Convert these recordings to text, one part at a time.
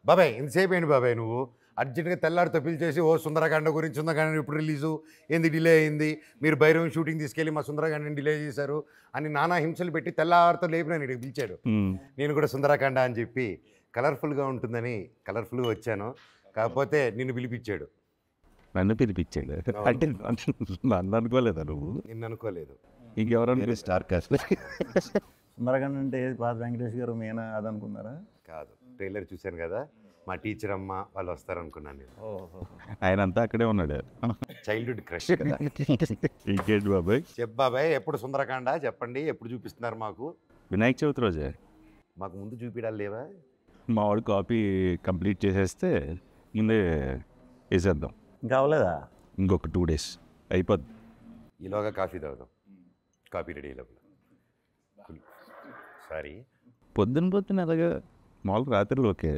బాబాయ్ ఇంతసేపు ఏంటి బాబాయ్ నువ్వు అర్జెంట్గా తెల్లారితో పిలిచేసి ఓ సుందరకాండ గురించి సుందరకాండ ఇప్పుడు రిలీజు ఏంది డిలే అయింది మీరు భైరవం షూటింగ్ తీసుకెళ్ళి మా సుందరకాండని డిలే చేశారు అని నానా హింసలు పెట్టి తెల్లారితో లేపిన నేను పిలిచాడు. నేను కూడా సుందరకాండ అని చెప్పి కలర్ఫుల్గా ఉంటుందని కలర్ఫుల్గా వచ్చాను. కాకపోతే నిన్ను పిలిపించాడు. నన్ను పిలిపించాడు అంటే నన్ను అనుకోలేదా నువ్వు? నిన్ను అనుకోలేదు. ఇంకెవరన్నా స్టార్ కాస్ట్ సుందరకాండ అంటే పాత వెంకటేష్ గారు మీనా అది అనుకున్నారా? కాదు, ట్రైలర్ చూశాను కదా, మా టీచర్ అమ్మ వాళ్ళు వస్తారనుకున్నాను నేను. ఆయన అంతా అక్కడే ఉన్నాడు. చైల్డ్హుడ్ క్రష్ కదా. ఇంకేంటి బాబాయ్? చెప్ బాబాయ్, ఎప్పుడు సుందరకాండ చెప్పండి, ఎప్పుడు చూపిస్తున్నారు మాకు? వినాయక చవితి రోజే. మాకు ముందు చూపించాలి లేవా? మా వాడు కాపీ కంప్లీట్ చేసేస్తే ముందే వేసేద్దాం. ఇంకా అవ్వలేదా? ఇంకొక 2 days అయిపోద్ది. ఈలోగా కాఫీ తాగుదాం. కాఫీ రెడీ లోపల. సారీ, పొద్దున్న అలాగా మామూలుగా రాత్రి ఓకే.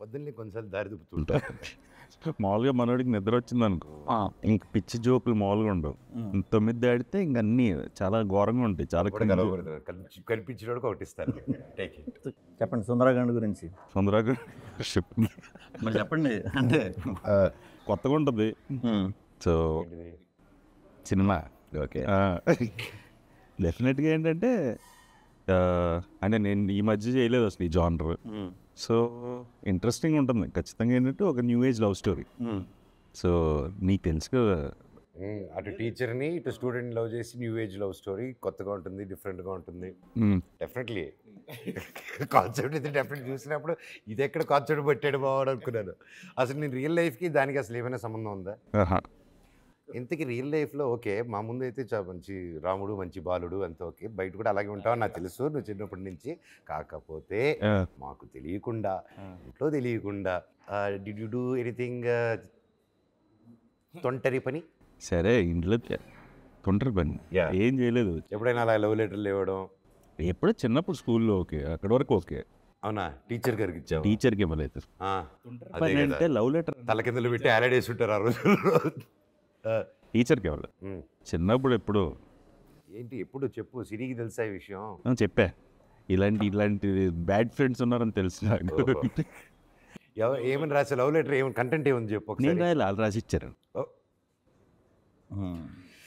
పొద్దున్నే కొన్నిసార్లు దారి దుప్పుతుంటా. మామూలుగా మనోడికి నిద్ర వచ్చింది అనుకో, ఇంక పిచ్చి జోకులు మామూలుగా ఉండవు. 9 దాటితే ఇంక అన్నీ చాలా ఘోరంగా ఉంటాయి. చాలా కనిపించేవాడికి ఒకటి ఇస్తారు. చెప్పండి సుందరకాండ గురించి. తొందరగా మరి చెప్పండి. అంటే కొత్తగా ఉంటుంది. సో సినిమా ఓకే డెఫినెట్గా ఏంటంటే అంటే నేను ఈ మధ్య చేయలేదు అసలు ఈ జానర్. సో ఇంట్రెస్టింగ్ ఉంటుంది ఖచ్చితంగా. ఏంటంటే ఒక new age love story. So నీకు తెలుసు కదా, అటు టీచర్ని ఇటు స్టూడెంట్ లవ్ చేసి న్యూ ఏజ్ లవ్ స్టోరీ కొత్తగా ఉంటుంది, డిఫరెంట్గా ఉంటుంది. డెఫినెట్లీ కాన్సెప్ట్ అయితే డెఫినెట్ చూసినప్పుడు ఇది ఎక్కడ కాన్సెప్ట్ పెట్టాడు బావాడు అనుకున్నాను. అసలు నేను రియల్ లైఫ్కి దానికి అసలు ఏమైనా సంబంధం ఉందా? ఇంతకీ రియల్ లైఫ్లో ఓకే, మా ముందు అయితే మంచి రాముడు మంచి బాలుడు అంత ఓకే, బయట కూడా అలాగే ఉంటావు నాకు తెలుసు నువ్వు చిన్నప్పటి నుంచి. కాకపోతే మాకు తెలియకుండా, ఇంట్లో తెలియకుండా డిడ్ యు డూ ఎనీథింగ్ తొంటరి పని? సరే ఇంట్లో తొంటరి పని ఏం చేయలేదు. ఎప్పుడైనా అలా లవ్ లెటర్లు ఇవ్వడం? ఎప్పుడో చిన్నప్పుడు స్కూల్లో ఓకే, అక్కడ వరకు ఓకే. అవునా? టీచర్ గారికి ఇచ్చావు? టీచర్కి ఇవ్వలేదు. అంటే లవ్ లెటర్ తల కిందలు పెట్టి యాలడేసి ఉంటారు ఆ రోజుల్లో. టీచర్కి ఇవ్వలేదు చిన్నప్పుడు. ఎప్పుడు ఏంటి ఎప్పుడు చెప్పు, సిరికి తెలుసా ఈ విషయం? చెప్పా, ఇలాంటి బ్యాడ్ ఫ్రెండ్స్ ఉన్నారని తెలుసు నాకు. ఏమని రాసే లవ్ లెటర్? ఏమైనా కంటెంట్ ఏమని చెప్పు. నేను రాయాలి, వాళ్ళు రాసి ఇచ్చారు.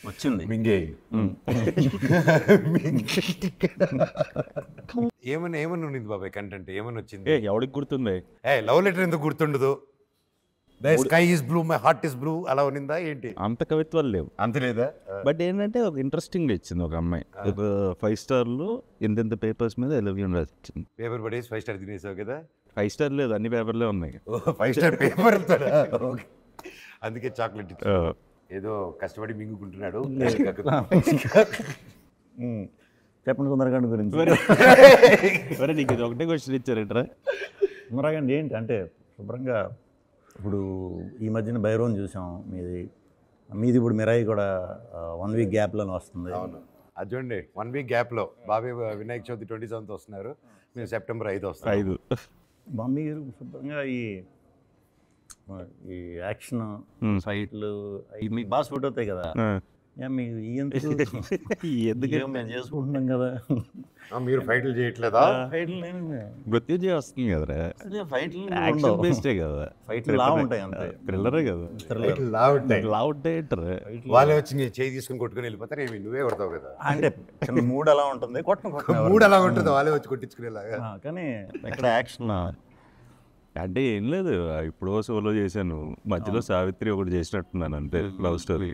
వచ్చింది మింగే. ఏమని ఉండింది బాబాయ్ కంటెంట్? ఏమని వచ్చింది? ఎవరికి గుర్తుంది? లవ్ లెటర్ ఎందుకు గుర్తుండదు? Sky is blue my heart is blue అలా ఉన్నిందా ఏంటి? అంత కవిత్వాలు లేవు. అంత లేదా? బట్ ఏంటంటే ఒక ఇంట్రెస్టింగ్ ఇచ్చింది ఒక అమ్మాయి. ఒక 5 స్టార్లు ఇంత పేపర్స్ మీద 11 రాసి ఇచ్చింది. పేపర్ పడేసి 5 స్టార్ తినేసావు కదా? 5 స్టార్ లేదు, అన్ని పేపర్లే ఉన్నాయి. 5 స్టార్ పేపర్ అందుకే చాక్లెట్ ఏదో కష్టపడి మింగుకుంటున్నాడు. చెప్పండి సుందరకాండ గురించి. నీకు ఇది ఒకటే క్వశ్చన్ ఇచ్చారంటరా? సుందరకాండ ఏంటి అంటే శుభ్రంగా ఇప్పుడు ఈ మధ్యన భైరవం చూసాం, మీది ఇప్పుడు మిరాయి కూడా 1 week గ్యాప్లోనే వస్తుంది. అవును, అది చూడండి 1 week గ్యాప్లో బాబాయ్ వినాయక చవితి 27th వస్తున్నారు, మేము September 5 వస్తాం. 5 మీరు శుభ్రంగా ఈ యాక్షన్ ఫైట్లు మీకు బాగా సూట్ అవుతాయి కదా. మీకు ఎందుకు మేము చేసుకుంటున్నాం కదా. మీరు ఫైట్లు చేయట్లేదా? మృత్యుంజయ వస్తుంది కదరా, ఫైట్లు బేస్డే కదా, ఫైట్లు లా ఉంటాయి అంతే, థ్రిల్లరే కదా. లా ఉంటాయి వాళ్ళే వచ్చి చేయి తీసుకుని కొట్టుకుని వెళ్ళిపోతారు, ఏమి నువ్వే కొడతావు కదా. అంటే చిన్న మూడ్ అలా ఉంటుంది, మూడ్ అలా ఉంటుంది, వాళ్ళే వచ్చి కొట్టించుకునేలాగా. కానీ ఎక్కడ యాక్షన్ అంటే ఏం లేదు. ఇప్పుడు సోలో చేశాను, మధ్యలో సావిత్రి ఒకటి చేసినట్టున్నాను అంతే లవ్ స్టోరీ.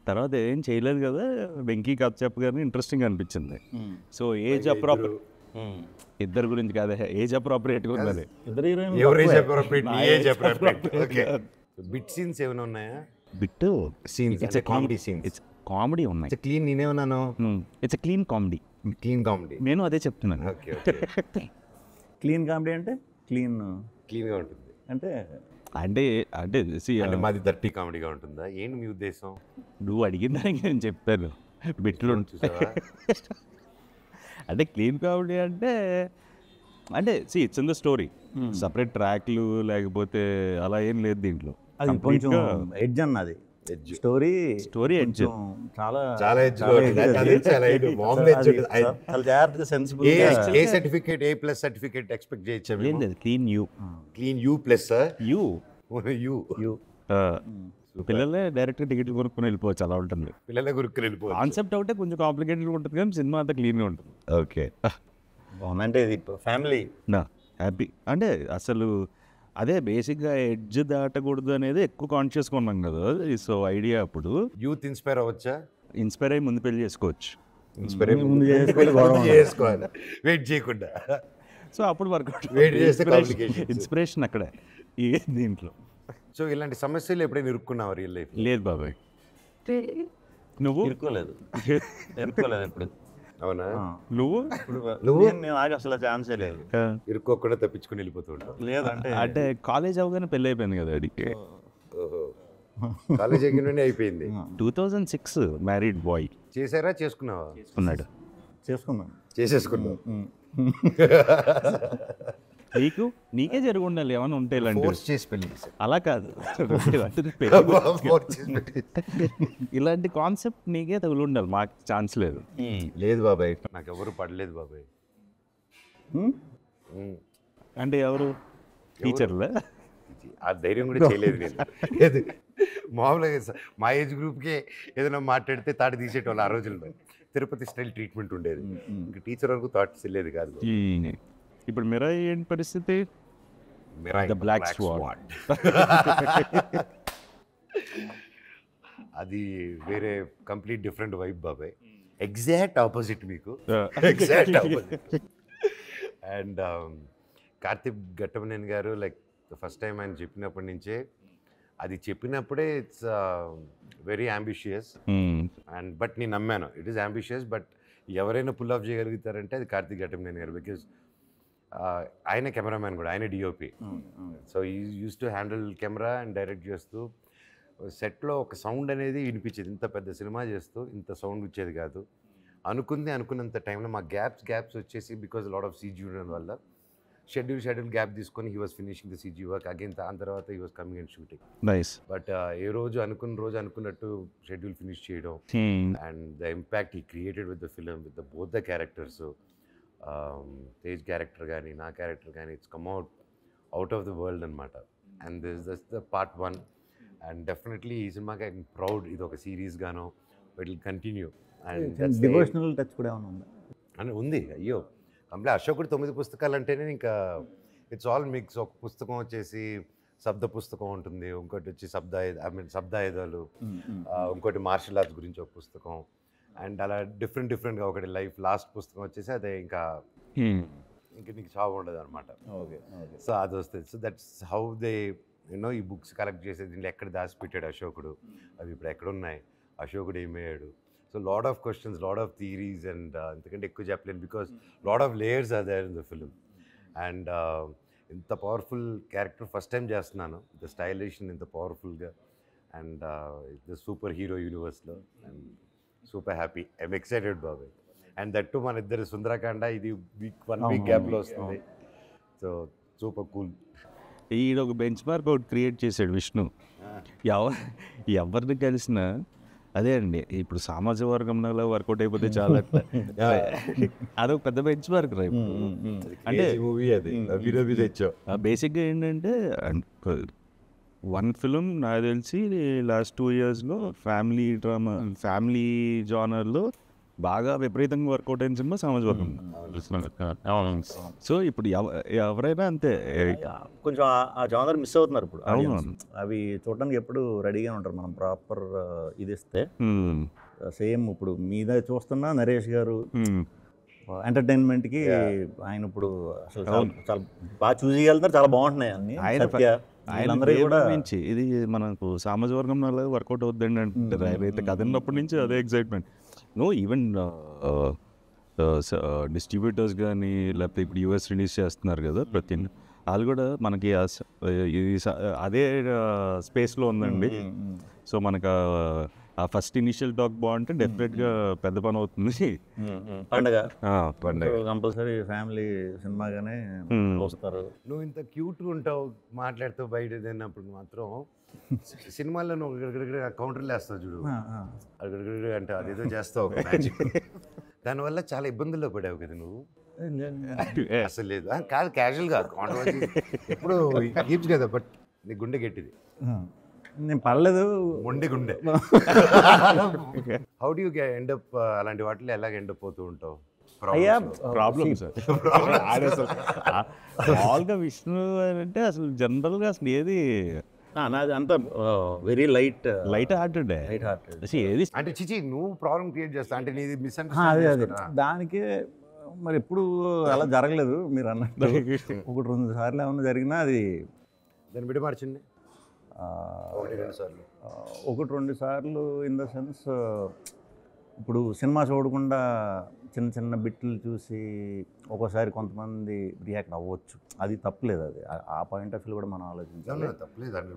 తర్వాత ఏం చేయలేదు కదా. వెంకీ కథ చెప్పగానే ఇంట్రెస్టింగ్ అనిపించింది. సో ఏజ్ అప్రాపర్ ఇద్దరు గురించి కాదు, ఏజ్ అప్రాపరియేట్గా ఉన్నది. బిట్ సీన్స్ ఏమైనా ఉన్నాయా? Bit scenes it's comedy scenes. It's comedy ఉన్నాయి. It's clean. నేనేమన్నాను? It's clean comedy. Clean comedy నేను అదే చెప్తున్నాను. క్లీన్ కామెడీ అంటే క్లీన్గా ఉంటుంది అంటే అంటే అంటే మాది దర్టీ కామెడీగా ఉంటుందా ఏంటి మీ ఉద్దేశం? నువ్వు అడిగిన దానికి నేను చెప్తాను. బిట్లు చూసావా? అంటే క్లీన్ కామెడీ అంటే it's in the story. Separate ట్రాక్లు లేకపోతే అలా ఏం లేదు దీంట్లో. అది కొంచెం ఎడ్జ్ అన్నది Edge. Story edge. చాలా చాలా edge లో ఉంటుంది. అది చాలా edge. మామూలు edge ఉంటుంది. చాలా జాగ్రత్తగా సెన్సిబుల్. ఏ సర్టిఫికేట్, ఏ ప్లస్ సర్టిఫికేట్ ఎక్స్పెక్ట్ చేయొచ్చా? ఏం లేదు, clean you clean you plus you you పిల్లలే డైరెక్ట్గా టికెట్లు కొనుక్కొని వెళ్ళిపోవచ్చు, అలా ఉంటుంది. పిల్లల గురుకులు వెళ్ళిపోవచ్చు. కాన్సెప్ట్ ఒకటే కొంచెం కాంప్లికేటెడ్ ఉంటుంది కానీ సినిమా అంతా క్లీన్గా ఉంటుంది. ఓకే, బాగుంది. అంటే ఇది ఫ్యామిలీ నా హ్యాపీ అంటే అసలు అదే బేసిక్గా ఎడ్జ్ దాటకూడదు అనేది ఎక్కువ కాన్షియస్గా ఉన్నాం కదా. సో ఐడియా అప్పుడు యూత్ ఇన్స్పైర్ అవ్వచ్చా? ఇన్స్పైర్ అయ్యి ముందు పెళ్లి చేసుకోవచ్చు. ఇన్స్పైర్ ముందు చేసుకోవాలి, వెయిట్ చేయకుండా. సో అప్పుడు వర్కౌట్ Wait చేస్తే complications. ఇన్స్పిరేషన్ అక్కడే ఈ దీంట్లో. సో ఇలాంటి సమస్యలు ఎప్పుడైనా ఇరుక్కున్నావా రియల్ లైఫ్? లేదు బాబాయ్, నువ్వు ఇరుక్కోలేదు ఇప్పుడు. అవునా? నువ్వు నేను ఆగి అసలు ఛాన్సే లేదు. ఇరుక్కోకుండా తప్పించుకుని వెళ్ళిపోతూ ఉంటావు. లేదంటే అంటే కాలేజ్ అవగానే పెళ్ళి అయిపోయింది కదా అడిగి. ఓహో, కాలేజ్ ఎగ్గిన అయిపోయింది. 2006 మ్యారీడ్ బాయ్. చేసారా, చేసుకున్నావా? ఉన్నాడు, చేసుకున్నాను. చేసేసుకున్నావు. నీకే జరిగి ఉండాలి ఏమైనా ఉంటే ఇలాంటి. ఫోర్స్ చేసి పెళ్లి చేశారు. అలా కాదు, ఇలాంటి కాన్సెప్ట్ నీకే తగులు ఉండాలి, మాకు ఛాన్స్ లేదు. లేదు బాబాయ్, నాకు ఎవరు పడలేదు బాబాయ్. అంటే ఎవరు టీచర్లే? ఆ ధైర్యం కూడా చేయలేదు నేను. లేదు, మామూలుగా మా ఏజ్ గ్రూప్కే ఏదైనా మాట్లాడితే తాటి తీసేటోళ్ళు ఆ రోజుల్లో. తిరుపతి స్టైల్ ట్రీట్మెంట్ ఉండేది. ఇంకా టీచర్ వరకు థాట్స్ వెళ్ళేది కాదు. ఇప్పుడు మిరాయి ఏంటి పరిస్థితి? The Black Swan. అది వేరే కంప్లీట్ డిఫరెంట్ వైబ్ బాబాయ్. ఎగ్జాక్ట్ ఆపోజిట్ మీకు, exact opposite. And Karthik Ghattamaneni గారు లైక్ ఫస్ట్ టైం ఆయన చెప్పినప్పటి నుంచే, అది చెప్పినప్పుడే it's very ambitious. And but నేను నమ్మాను ఇట్ ఈస్ అంబిషియస్, బట్ ఎవరైనా పుల్ ఆఫ్ చేయగలుగుతారంటే అది కార్తిక్ ఘట్టమనేని గారు. బికాజ్ ఆయన కెమెరామ్యాన్ కూడా, ఆయన డిఓపి. సో ఈ use to handle camera and direct చేస్తూ సెట్లో ఒక సౌండ్ అనేది వినిపించేది. ఇంత పెద్ద సినిమా చేస్తూ ఇంత సౌండ్ వచ్చేది కాదు. అనుకున్నంత టైంలో మా గ్యాప్స్ వచ్చేసి బికాజ్ లాట్ ఆఫ్ సీజీ ఉండడం వల్ల షెడ్యూల్ గ్యాప్ తీసుకొని he was finishing the CG work again. దాని తర్వాత he was coming and shooting. Nice. But ఏ రోజు అనుకున్నట్టు షెడ్యూల్ ఫినిష్ చేయడం and the impact he created with the film with the both the characters, Tej character కానీ నా character కానీ, it's come out of the world అనమాట. And this the part 1. And definitely ఈ సినిమాకి ఐ ప్రౌడ్, ఇది ఒక series గాను it will continue. And devotional touch కూడా ఏమైనా ఉందా? అని ఉంది. అయ్యో, కంప్లీట్ అశోకుడు 9 పుస్తకాలు అంటేనే ఇంకా ఇట్స్ ఆల్ మిక్స్. ఒక పుస్తకం వచ్చేసి శబ్ద పుస్తకం ఉంటుంది, ఇంకోటి వచ్చి శబ్దాయుధాలు, ఇంకోటి మార్షల్ ఆర్ట్స్ గురించి ఒక పుస్తకం, అండ్ అలా డిఫరెంట్గా ఒకటి లైఫ్. లాస్ట్ పుస్తకం వచ్చేసి అదే ఇంకా నీకు చావు ఉండదు అనమాట. సో అది వస్తుంది. So that's how they you know ఈ బుక్స్ కలెక్ట్ చేసేది. దీంట్లో ఎక్కడ దాచిపెట్టాడు అశోకుడు, అవి ఇప్పుడు ఎక్కడున్నాయి, అశోకుడు ఏమయ్యాడు. So lot of questions, lot of theories, and ఎందుకంటే ఎక్కువ చెప్పలేను because lot of layers are there in the film. And ఇంత పవర్ఫుల్ క్యారెక్టర్ ఫస్ట్ టైం చేస్తున్నాను, ద స్టైలిష్ ఇంత పవర్ఫుల్గా, అండ్ ద సూపర్ హీరో యూనివర్స్లో. And super happy, I'm excited బాబాయ్. And that to మన ఇద్దరు సుందరకాండ ఇది వన్ వీక్ గ్యాప్లో వస్తుంది. So super cool. ఈడ ఒక బెంచ్ మార్క్ ఒకటి క్రియేట్ చేశాడు విష్ణు. ఎవరిని కలిసినా అదే అండి, ఇప్పుడు సామాజిక వర్గంలో వర్కౌట్ అయిపోతే చాలా అదొక పెద్ద బెంచ్ మార్క్ రా. అంటే మూవీ అది తెచ్చావు. బేసిక్గా ఏంటంటే వన్ ఫిలిం నాకు తెలిసి లాస్ట్ 2 yearsలో ఫ్యామిలీ డ్రామా, ఫ్యామిలీ జానర్లో బాగా విపరీతంగా వర్కౌట్ అయిన సినిమా సామాజిక వర్గం. సో ఇప్పుడు ఎవరైనా అంతే, కొంచెం ఆ జానర్ మిస్ అవుతున్నారు ఇప్పుడు. అవును, అవి చూడడానికి ఎప్పుడు రెడీగా ఉంటారు. మనం ప్రాపర్ ఇది ఇస్తే సేమ్ ఇప్పుడు మీద చూస్తున్నా నరేష్ గారు ఎంటర్టైన్మెంట్కి ఆయన ఇప్పుడు అసలు చాలా బాగా చూసి వెళ్తున్నారు, చాలా బాగుంటున్నాయి అన్ని. ఆయనందరూ కూడా ఇది మనకు సామాజిక వర్గం వర్కౌట్ అవుతుందండి అంటారు. అయితే కథ ఉన్నప్పటి నుంచి అదే ఎక్సైట్మెంట్. ఈవెన్ డిస్ట్రిబ్యూటర్స్ కానీ లేకపోతే ఇప్పుడు యూఎస్ రిలీజ్ చేస్తున్నారు కదా ప్రతి, వాళ్ళు కూడా మనకి అదే స్పేస్లో ఉందండి. సో మనకు ఆ ఫస్ట్ ఇనిషియల్ టాక్ బాగుంటే డెఫినెట్గా పెద్ద పని అవుతుంది. పండగ పండగ కంపల్సరీ ఫ్యామిలీ సినిమాగానే వస్తారు. నువ్వు ఇంత క్యూట్గా ఉంటావు, మాట్లాడుతావు బయట తిన్నప్పుడు మాత్రం సినిమాల్లో నువ్వు కౌంటర్లు వేస్తావు చూడు, అక్కడ అంటే అదేదో చేస్తావు ఒక మ్యాజిక్. దానివల్ల చాలా ఇబ్బందుల్లో పడావు కదా నువ్వు. అసలు లేదు కాదు, క్యాజువల్గా కాంట్రవర్సీ ఎప్పుడు కీప్స్ కదా, బట్ నీ గుండె గట్టిది. నేను పర్లేదు, మొండి గుండె. How do you end up అలాంటి వాటిలో ఎలాగ ఎండ్ అప్ అవుతూ ఉంటావు? అయ్యా ప్రాబ్లమ్ సార్. మామూలుగా విష్ణు అంటే అసలు జనరల్గా అసలు ఏది నాది అంతా వెరీ లైట్ హార్టెడ్ ఏది అంటే చిచి నువ్వు ప్రాబ్లం క్రియేట్ చేస్తా అంటే నీది అదే మిస్అండర్స్టాండింగ్. దానికి మరి ఎప్పుడు అలా జరగలేదు మీరు అన్నట్టు. 1-2 సార్లు ఏమన్నా జరిగినా అది దాన్ని బిడ్డ మార్చింది 1-2 సార్లు. 1-2 సార్లు ఇన్ ద సెన్స్ ఇప్పుడు సినిమా చూడకుండా చిన్న చిన్న బిట్లు చూసి ఒక్కోసారి కొంతమంది రియాక్ట్ అవ్వచ్చు, అది తప్పలేదు. అది ఆ పాయింట్ ఆఫ్ వ్యూ కూడా మనం ఆలోచించాలి.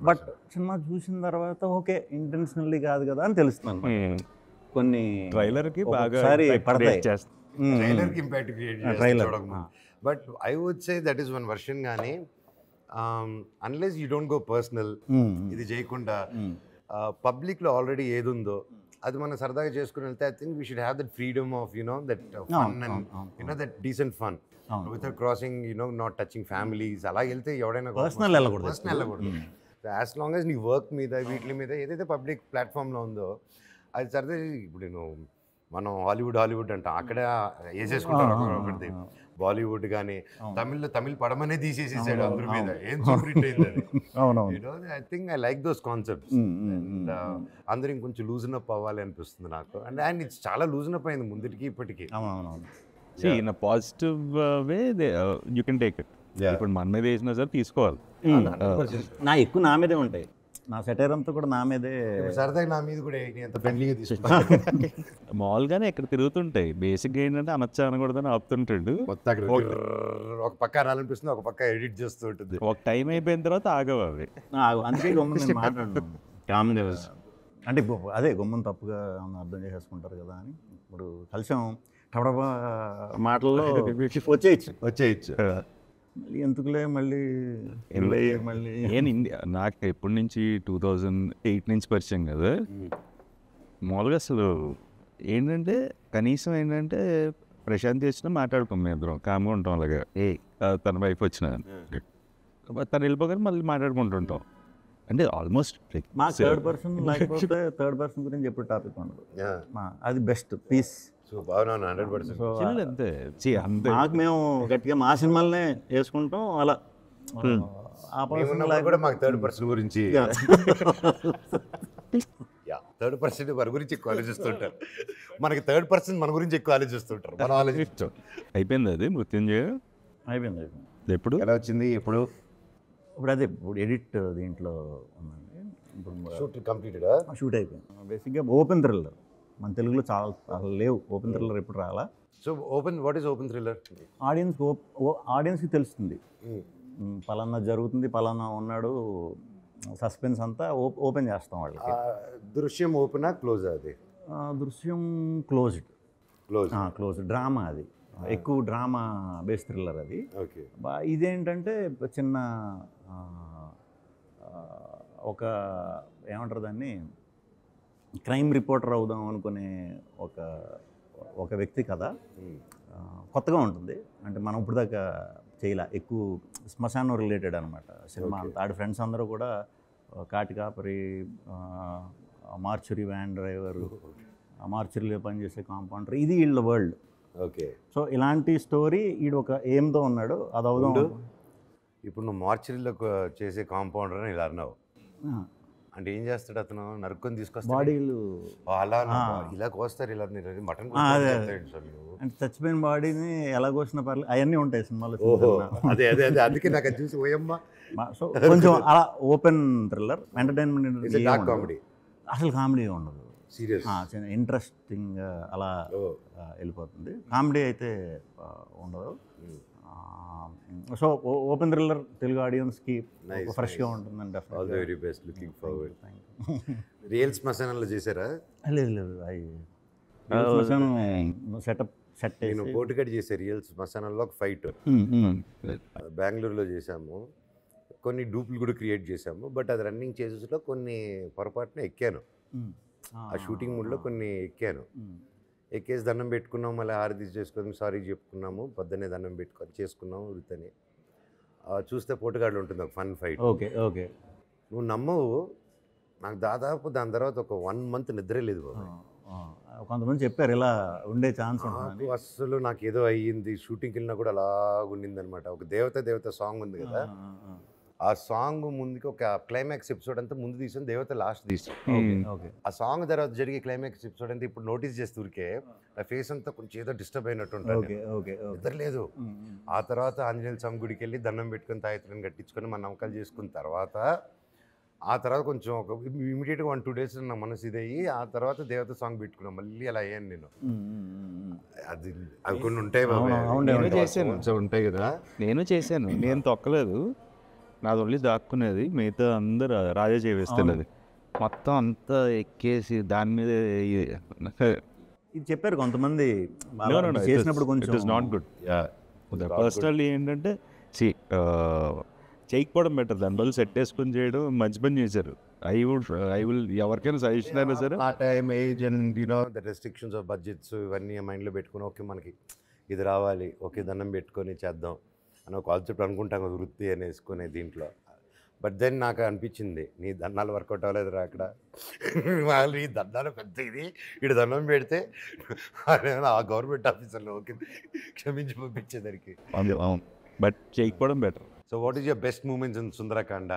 బట్ సినిమా చూసిన తర్వాత ఓకే ఇంటెన్షనల్లీ కాదు కదా అని తెలుస్తుంది. కొన్ని ట్రైలర్కి బాగా పడతాయి, ట్రైలర్కి ఇంపాక్ట్ క్రియేట్ చేస్తాడు. But I would say that is one version. కానీ unless you don't go personal, ఇది చేయకుండా పబ్లిక్లో ఆల్రెడీ ఏది ఉందో అది మనం సరదాగా చేసుకుని వెళ్తే I think we should have that freedom of that fun and that decent fun without crossing not touching families. అలా వెళ్తే ఎవడైనా పర్సనల్ వెళ్ళకూడదు. యాజ్ లాంగ్ యాజ్ నీ వర్క్ మీద వీటి మీద ఏదైతే పబ్లిక్ ప్లాట్ఫామ్లో ఉందో అది సరదా. ఇప్పుడు మనం హాలీవుడ్ అంటాం, అక్కడ వేసేసుకుంటారు ఒకటి. బాలీవుడ్ కానీ తమిళ్ పడమనే తీసేసేసాడు అందరి మీద, ఏం సూపర్ హిట్ అయింది. I think I like those concepts. And అందరూ ఇంకొంచెం లూజన్ అప్ అవ్వాలి అనిపిస్తుంది నాకు. అండ్ ఇట్స్ చాలా లూజన్ అప్ అయింది ముందుకి ఇప్పటికి. In a positive way you can take it. ఇప్పుడు మన మీద వేసినా సరే తీసుకోవాలి. ఎక్కువ నా మీదే ఉంటాయి, నా సెటైర్ అంతా కూడా నా మీదే. సరదాగా నా మీద కూడా ఎంత ఫ్రెండ్లీగా తీసుకుంటాను. మామూలుగానే ఇక్కడ తిరుగుతుంటాయి. బేసిక్గా ఏంటంటే అనొచ్చా అనకూడదని ఆపుతుంటాడు. ఒక పక్క అనాలనిపిస్తుంది, ఒక పక్క ఎడిట్ చేస్తూ ఉంటుంది. ఒక టైం అయిపోయిన తర్వాత ఆగవు అవి. అందుకే గమ్మున మాట్లాడు అంటే అదే గమ్మున తప్పుగా అర్థం చేసేసుకుంటారు కదా అని. ఇప్పుడు కలిసాం టబడబా మాటల్లో వచ్చేయచ్చు. ఎందుకులే మళ్ళీ నాకు ఎప్పటి నుంచి 2008 నుంచి పరిచయం కదా. మామూలుగా అసలు ఏంటంటే కనీసం ఏంటంటే ప్రశాంతి వచ్చినా మాట్లాడుకోం, మేము ఇద్దరం కామ్గా ఉంటాం. అలాగే తన వైఫ్ వచ్చిన తను వెళ్ళిపోగానే మళ్ళీ మాట్లాడుకుంటుంటాం. అంటే ఆల్మోస్ట్ థర్డ్ పర్సన్ లేకపోతే థర్డ్ పర్సన్ గురించి ఎప్పుడు టాపిక్ ఉండదు. అది బెస్ట్ పీస్. అంతే మాకు మేము గట్టిగా మా సినిమాలనే వేసుకుంటాం అలా. ఆ పర్సన్ కూడా మాకు థర్డ్ పర్సన్ గురించి థర్డ్ పర్సన్ మన గురించి ఎక్కువ ఆలోచిస్తుంటారు, మనకి థర్డ్ పర్సన్ మన గురించి ఎక్కువ ఆలోచిస్తుంటారు. మనం ఆలోచించాం. అయిపోయింది అది మృత్యుంజయ అయిపోయింది. ఎప్పుడు ఎలా వచ్చింది? ఇప్పుడు అదే ఇప్పుడు ఎడిట్ దీంట్లో ఉందండి. ఇప్పుడు షూట్ అయిపోయింది. బేసిక్గా ఓపెన్ థ్రిల్లర్ మన తెలుగులో చాలా లేవు. ఓపెన్ థ్రిల్లర్ ఎప్పుడు రాలా. So what is open thriller? ఆడియన్స్కి తెలుస్తుంది పలానా జరుగుతుంది, పలానా ఉన్నాడు, సస్పెన్స్ అంతా ఓపెన్ చేస్తాం వాళ్ళకి. దృశ్యం ఓపెనా క్లోజ్? అది దృశ్యం క్లోజ్డ్ డ్రామా. అది ఎక్కువ డ్రామా బేస్ థ్రిల్లర్ అది. ఇదేంటంటే చిన్న ఒక ఏమంటారు దాన్ని, క్రైమ్ రిపోర్టర్ అవుదాం అనుకునే ఒక వ్యక్తి కథ. కొత్తగా ఉంటుంది, అంటే మనం ఇప్పుడు దాకా చేయలే. ఎక్కువ శ్మశానం రిలేటెడ్ అనమాట సినిమా అంతా. ఆడి ఫ్రెండ్స్ అందరూ కూడా కాటి కాపరి, మార్చురీ వ్యాన్ డ్రైవరు, మార్చురీలో పనిచేసే కాంపౌండర్, ఇది వీళ్ళ వరల్డ్. ఓకే. సో ఇలాంటి స్టోరీ ఈడు ఒక ఎయిమ్తో ఉన్నాడు, అది అవుదాం. ఇప్పుడు నువ్వు మార్చురీలో చేసే కాంపౌండర్ అని ఇలా అన్నావు అంటే ఏం చేస్తాడు అతను? నరుక్కొని తీసుకొస్తాడు బాడీలు అలా ఇలా కోస్తారు, ఇలా మటన్ అంటే చచ్చిపోయిన బాడీని ఎలా కోసినా పర్లేదు, అవన్నీ ఉంటాయి సినిమాలో. అదే అందుకే నాకు అది చూసి ఓయమ్మ. సో కొంచెం అలా ఓపెన్ థ్రిల్లర్ ఎంటర్టైన్మెంట్. కామెడీ అసలు కామెడీ ఉండదు, సీరియస్ ఇంట్రెస్టింగ్ అలా వెళ్ళిపోతుంది. కామెడీ అయితే ఉండదు. సో ఓపెన్ థ్రిల్లర్ తెలుగు ఆడియన్స్కి Nice, ఫ్రెష్గా nice. ఉంటుందని all the very best, looking forward. Real శ్మశానంలో చేశారా? లేదు లేదు సెట్ నేను పోటుగడ్ చేసే రియల్ శ్మశానంలో ఒక ఫైట్ బెంగళూరులో చేశాము. కొన్ని డూప్లు కూడా క్రియేట్ చేశాము. బట్ అది రన్నింగ్ చేసేలో కొన్ని పొరపాటున ఎక్కాను. ఆ షూటింగ్ మూడ్లో కొన్ని ఎక్కాను. ఎక్కేసి దండం పెట్టుకున్నాము, మళ్ళీ హారతి చేసుకొని సారీ చెప్పుకున్నాము, పొద్దున్నే దండం పెట్టుకొని చేసుకున్నాము వృత్తని. చూస్తే పోటుగాడులు ఉంటుంది ఒక ఫన్ ఫైట్. Okay okay. నువ్వు నమ్మవు, నాకు దాదాపు దాని తర్వాత ఒక 1 month నిద్రే లేదు బాబు. కొంతమంది చెప్పారు ఇలా ఉండే ఛాన్స్ ఉంటుంది. నాకు అస్సలు నాకు ఏదో అయ్యింది. షూటింగ్కి వెళ్ళినా కూడా అలా ఉండిందనమాట. ఒక దేవత సాంగ్ ఉంది కదా, ఆ సాంగ్ ముందుకి ఒక క్లైమాక్స్ ఎపిసోడ్ అంతా ముందు తీసాను, దేవత లాస్ట్ తీసాను. ఓకే. ఆ సాంగ్ తర్వాత జరిగే క్లైమాక్స్ ఎపిసోడ్ అంతా ఇప్పుడు నోటీస్ చేస్తే ఊరికే నా ఫేస్ అంతా కొంచెం ఏదో డిస్టర్బ్ అయినట్టు ఉంటుంది. Okay okay. నిద్ర లేదు. ఆ తర్వాత ఆంజనేయ స్వామి గుడికి వెళ్ళి దండం పెట్టుకొని తాయత్రిని కట్టించుకొని మన నమ్మకాలు చేసుకున్న తర్వాత ఆ తర్వాత కొంచెం ఒక ఇమీడియట్గా 1-2 days నా మనసు ఇదయ్యి ఆ తర్వాత దేవత సాంగ్ పెట్టుకున్నాం. మళ్ళీ అలా అయ్యాను నేను. అది అవి కొన్ని ఉంటాయి ఉంటాయి కదా. నేను చేశాను, నేను తొక్కలేదు, నాది ఓన్లీ దాక్కునేది, మిగతా అందరు రాజా చేవేస్తున్నది. మొత్తం అంతా ఎక్కేసి దాని మీద ఇది చెప్పారు కొంతమంది చేసినప్పుడు కొంచెం it is not good. Personally ఏంటంటే చేయకపోవడం బెటర్, దాని బదులు సెట్ వేసుకొని చేయడం మంచి పని చేశారు. ఐ విల్ ఎవరికైనా సజెషన్ అయినా సరే ఆ time age and you know the restrictions of budgets ఇవన్నీ మైండ్లో పెట్టుకుని ఓకే మనకి ఇది రావాలి, ఓకే దండం పెట్టుకొని చేద్దాం అని ఒక కాన్సెప్ట్ అనుకుంటాం కదా వృత్తి అని వేసుకునే దీంట్లో. బట్ దెన్ నాకు అనిపించింది నీ దండాలు వర్కౌట్ అవ్వలేదురా అక్కడ, వాళ్ళు ఈ దండాలు పెద్ద ఇది ఇటు దండం పెడితే ఆ గవర్నమెంట్ ఆఫీసర్లో ఓకే క్షమించి పంపించేదానికి. బట్ చేయకపోవడం better. So what is your best moments in Sundarakanda?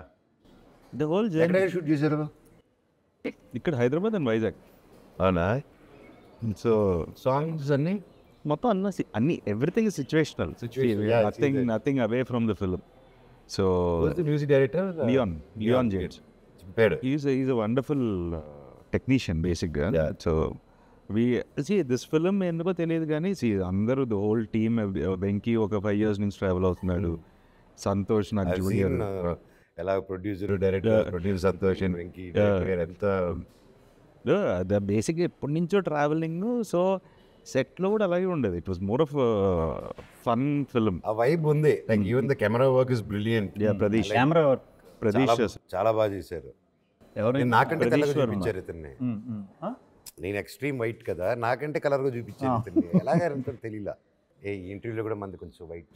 The whole shoot చేశారు ఇక్కడ హైదరాబాద్ అండ్ వైజాగ్. అవునా? సో సాంగ్స్ అన్నీ మొత్తం అన్ని everything is situational, nothing away from the film. So music director Leon James, is a wonderful technician బేసిక్గా. సో దిస్ ఫిల్మ్ ఎందుకో తెలియదు కానీ అందరూ ద హోల్ టీమ్, వెంకీ ఒక 5 years నుంచి ట్రావెల్ అవుతున్నాడు, సంతోష్ నాకు జూనియర్, ఎలా producer director Santosh and Venky ఎంత బేసిక్గా ఎప్పటి నుంచో ట్రావెలింగ్. సో సెట్లో కూడా అలాగే ఉండేది. It was more of fun film. ఆ వైబ్ ఉంది. Like even the camera work is brilliant. Pradeesh చాలా బాగా చేశారు. నాకంటే కలర్గా చూపించారు ఇతన్ని. నేను ఎక్స్ట్రీమ్ వైట్ కదా, నాకంటే కలర్గా చూపించారు ఇతన్ని. ఎలాగా తెలియలా. ఏ ఇంటర్వ్యూలో కూడా మంది కొంచెం white.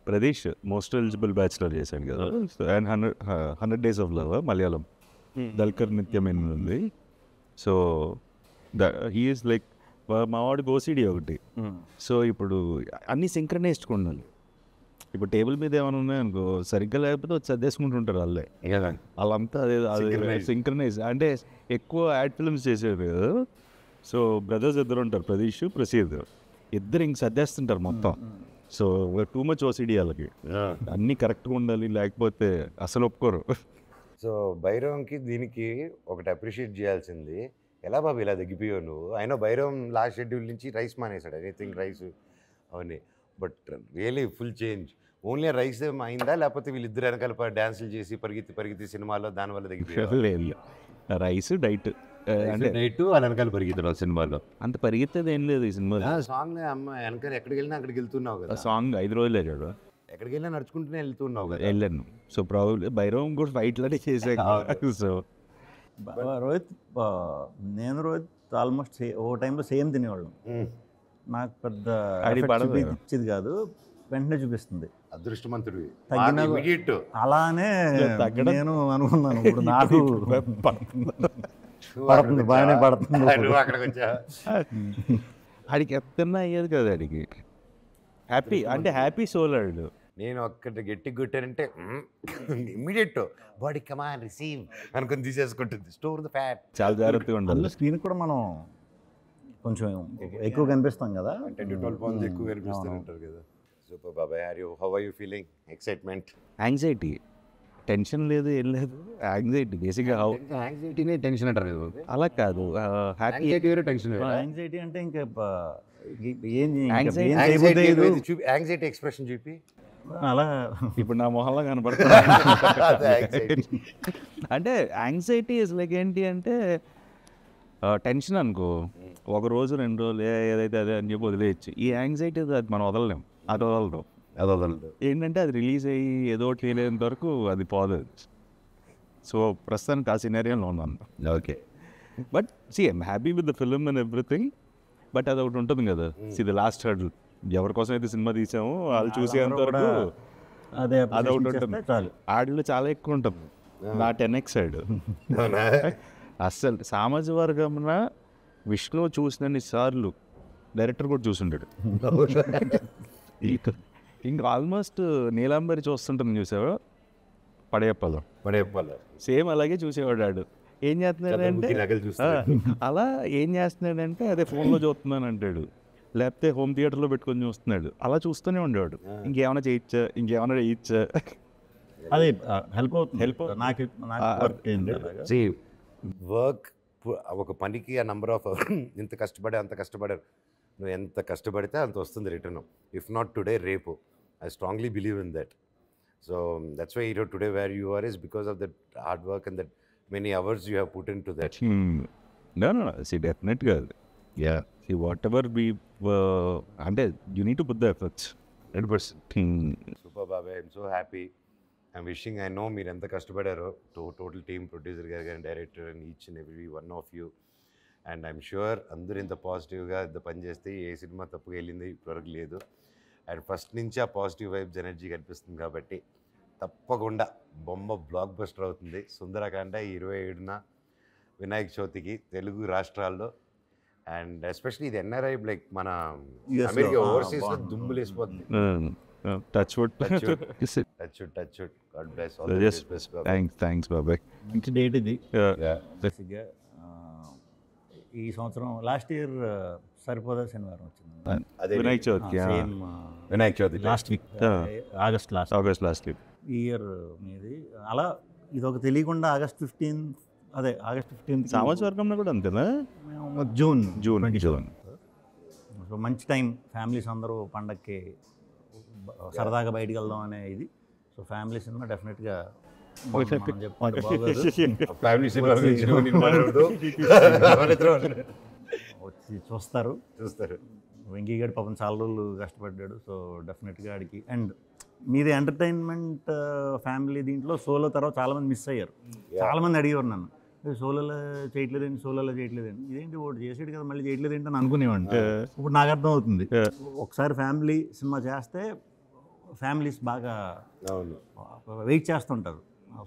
Pradeesh most eligible bachelor చేశాడు కదా, and 100 Days of Love Malayalam, Dulquer నిత్యమైన ఉంది. సో హీ ఈజ్ లైక్ మా వాడికి ఓసిడి ఒకటి. సో ఇప్పుడు అన్నీ సింక్రనైజ్డ్ ఉండాలి. ఇప్పుడు టేబుల్ మీద ఏమైనా ఉన్నాయనుకో సరిగ్గా లేకపోతే వచ్చి సర్దేసుకుంటుంటారు వాళ్ళే, వాళ్ళంతా అదే సింక్రనైజ్. అంటే ఎక్కువ యాడ్ ఫిల్మ్స్ చేసేది కదా. సో బ్రదర్స్ ఇద్దరు ఉంటారు, ప్రదీష్ ప్రసీద్, ఇద్దరు ఇంక సర్దేస్తుంటారు మొత్తం. సో టూ మచ్ ఓసిడి వాళ్ళకి, అన్నీ కరెక్ట్గా ఉండాలి, లేకపోతే అసలు ఒప్పుకోరు. సో భైరవంకి దీనికి ఒకటి అప్రిషియేట్ చేయాల్సింది, ఎలా బాబు ఇలా తగ్గిపోయావు నువ్వు? ఆయన భైరవం లాస్ట్ షెడ్యూల్ నుంచి రైస్ మానేశాడు, ఎనీథింగ్ రైస్ అవన్నీ. But really full change. Only rice అయిందా లేకపోతే వీళ్ళిద్దరు వెనకాల డ్యాన్సులు చేసి పరిగెత్తి సినిమాలో దానివల్ల తగ్గిపోయారు? రైస్ డైట్ అంటే నైట్ వాళ్ళ వెనకాల పరిగెత్తారు సినిమాలో. అంత పరిగెత్తేది ఏం లేదు ఈ సినిమాలో. సాంగ్ అమ్మ వెనకాల ఎక్కడికి వెళ్ళినా అక్కడికి వెళ్తున్నావు కదా. సాంగ్ 5 రోజులు వెళ్ళాడు, ఎక్కడికి వెళ్ళినా నడుచుకుంటూనే వెళ్తున్నావు కదా. వెళ్ళాను. సో ప్రాబ్లీ భైరవం కూడా ఫైట్లనే చేసాను. సో రోహిత్, రోహిత్ ఆల్మోస్ట్ ఓ టైంలో సేమ్ తినేవాళ్ళం. నాకు పెద్ద చూపించేది కాదు, వెంటనే చూపిస్తుంది. అదృష్టవంతుడివి. అలానే నేను అనుకున్నాను, ఇప్పుడు నాకు పడుతుంది, బాగానే పడుతుంది. ఆడికి ఎత్తన్నా అయ్యేది కదా, ఆడికి హ్యాపీ అంటే హ్యాపీ సోలాడు. నేను ఒక్కటి గట్టి కొట్టానంటే ఇమ్మీడియట్ బాడీ కమాన్ రిసీవ్ అనుకుని తీసేసుకుంటుంది. Store the fat. చాలా జాగ్రత్తగా ఉండాలి. స్క్రీన్ కూడా మనం కొంచెం ఎక్కువ కనిపిస్తాం కదా, 10-12 pounds ఎక్కువ కనిపిస్తూ ఉంటారు కదా. సూపర్ బాబాయ్. How are you feeling? Excitement? Anxiety. Tension లేదు, ఏం లేదు, యాంగ్జైటీ బేసిక్గా. యాంగ్జైటీనే టెన్షన్ అంటారు కదా. అలా కాదు, హ్యాపీ. యాంగ్జైటీ వేరే టెన్షన్ వేరే. యాంగ్జైటీ అంటే ఇంకా ఏం Anxiety- ఏం చేయబుద్ధి లేదు. యాంగ్జైటీ ఎక్స్ప్రెషన్ చూపి అలా ఇప్పుడు నా మొహంలో కనపడుతుంది. అదే anxiety. అంటే యాంగ్జైటీ ఇస్ లైక్ ఏంటి అంటే టెన్షన్ అనుకో, ఒక రోజు 2 రోజులు ఏదైతే అదే అని చెప్పి వదిలేయచ్చు. ఈ యాంగ్జైటీ అది మనం వదలలేం, అది వదలడం. అది వదలదు. ఏంటంటే అది రిలీజ్ అయ్యి ఏదో ఒకటి ఫీల్ అయ్యేంత వరకు అది పోదు. సో ప్రస్తుతానికి ఆ సినారియోలో ఉన్నాను. Okay. But I'm happy with the film and everything. But అది ఒకటి ఉంటుంది కదా, ది లాస్ట్ హర్డల్. ఎవరి కోసం అయితే సినిమా తీసామో వాళ్ళు చూసేంత వరకు అదే అది ఒకటి ఉంటుంది. చేస్తే చాలు. ఆడిలో చాలా ఎక్కువ ఉంటుంది, నా 10x సైడ్. అస్సలు సామాజిక వర్గంన విష్ణు చూసినన్ని సార్లు డైరెక్టర్ కూడా చూసుంటాడు. ఇంకా ఆల్మోస్ట్ నీలాంబరి చూస్తుంటుంది, చూసావా పడేప్పలో. సేమ్ అలాగే చూసేవాడు ఆడు. ఏం చేస్తున్నాడంటే అలా ఏం చేస్తున్నాడంటే అదే ఫోన్లో చూస్తున్నాను అంటాడు, లేకపోతే హోమ్ థియేటర్లో పెట్టుకొని చూస్తున్నాడు. అలా చూస్తూనే ఉండేవాడు. ఇంకేమైనా చేయొచ్చా. అది హెల్ప్ అవుతుంది. నాకు వర్క్ అయింది అలాగా. వర్క్ ఒక పనికి ఆ నంబర్ ఆఫ్ ఇంత కష్టపడే అంత కష్టపడారు. నువ్వు ఎంత కష్టపడితే అంత వస్తుంది రిటర్న్. ఇఫ్ నాట్ టుడే, రేపు. I strongly believe in that. So that's why today where you are is because of that hard work and that many hours you have put in to that. డెఫినెట్గా whatever అంటే you need to put the efforts 100%. Super బాబాయ్, I'm so happy. I'm wishing, I know మీరు ఎంత కష్టపడారో, total team, producer గారు కానీ, director and each and every one of you. And I'm sure అందరూ ఇంత పాజిటివ్గా ఇంత పని చేస్తే ఏ సినిమా తప్పుగా వెళ్ళింది ఇప్పటివరకు లేదు. అండ్ ఫస్ట్ నుంచి ఆ పాజిటివ్ వైబ్స్ ఎనర్జీ కనిపిస్తుంది కాబట్టి తప్పకుండా బొమ్మ బ్లాక్ బస్టర్ అవుతుంది. సుందరకాండ 27న వినాయక చవితికి తెలుగు రాష్ట్రాల్లో. అండ్ ఎస్పెషలీ ఇది ఎన్ఆర్ఐ లైక్ మన అమెరికా ఓవర్సీస్లో దుమ్ములు వేసిపోతుంది. Touch wood. God bless all the best. Thanks బాబాయ్. మంచి డేట్ ఇది. బేసిక్గా ఈ సంవత్సరం లాస్ట్ ఇయర్ సరిపోదా శనివారం వచ్చింది. వినాయక చవితికి. Vinayaka Chavithi last week, August last week ఈ ఇయర్ మీది. అలా ఇది ఒక తెలియకుండా ఆగస్ట్ 15 సామాజిక వర్గంలో కూడా అంతేనా? జూన్. సో మంచి టైం, ఫ్యామిలీస్ అందరూ పండగకి సరదాగా బయటికి వెళ్దాం అనే ఇది. సో ఫ్యామిలీ సినిమా డెఫినెట్గా వచ్చి చూస్తారు. వెంకీ గారు పాపం చాలా రోజులు కష్టపడ్డాడు. సో డెఫినెట్గా ఆడికి. అండ్ మీది ఎంటర్టైన్మెంట్ ఫ్యామిలీ దీంట్లో సోలో తర్వాత చాలామంది మిస్ అయ్యారు. చాలామంది అడిగేవారు నన్ను, సోలోలో చేయట్లేదండి, ఇదేంటి ఒకటి చేసాడు కదా మళ్ళీ చేయట్లేదేంటి అని అనుకునేవాడిని. ఇప్పుడు నాకు అర్థం అవుతుంది, ఒకసారి ఫ్యామిలీ సినిమా చేస్తే ఫ్యామిలీస్ బాగా వెయిట్ చేస్తుంటారు.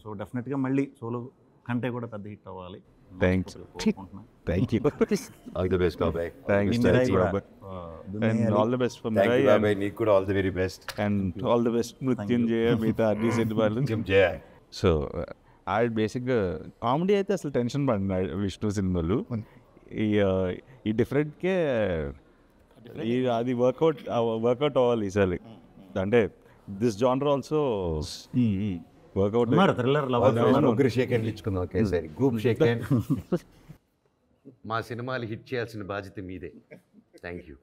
సో డెఫినెట్గా మళ్ళీ సోలో కంటే కూడా పెద్ద హిట్ అవ్వాలి. Thank you. All the best బాబాయ్. And all the best for Thank Mirai. you బాబాయ్, నీకు కూడా all the very best. And all the best మృత్యుంజయ, మిగతా అన్ని సినిమాలు. సో బేసిక్గా కామెడీ అయితే అసలు టెన్షన్ పడినాడు విష్ణు సినిమాలు. ఈ డిఫరెంట్కే అది వర్కౌట్ అవ్వాలి ఈసారి. అంటే దిస్ జానర్ ఆల్సో వర్కౌట్. ముగ్గురు షేక్ హ్యాండ్లు ఇచ్చుకుందాం ఒకేసారి, గ్రూప్ షేక్ హ్యాండ్. మా సినిమాలు హిట్ చేయాల్సిన బాధ్యత మీదే. Thank you.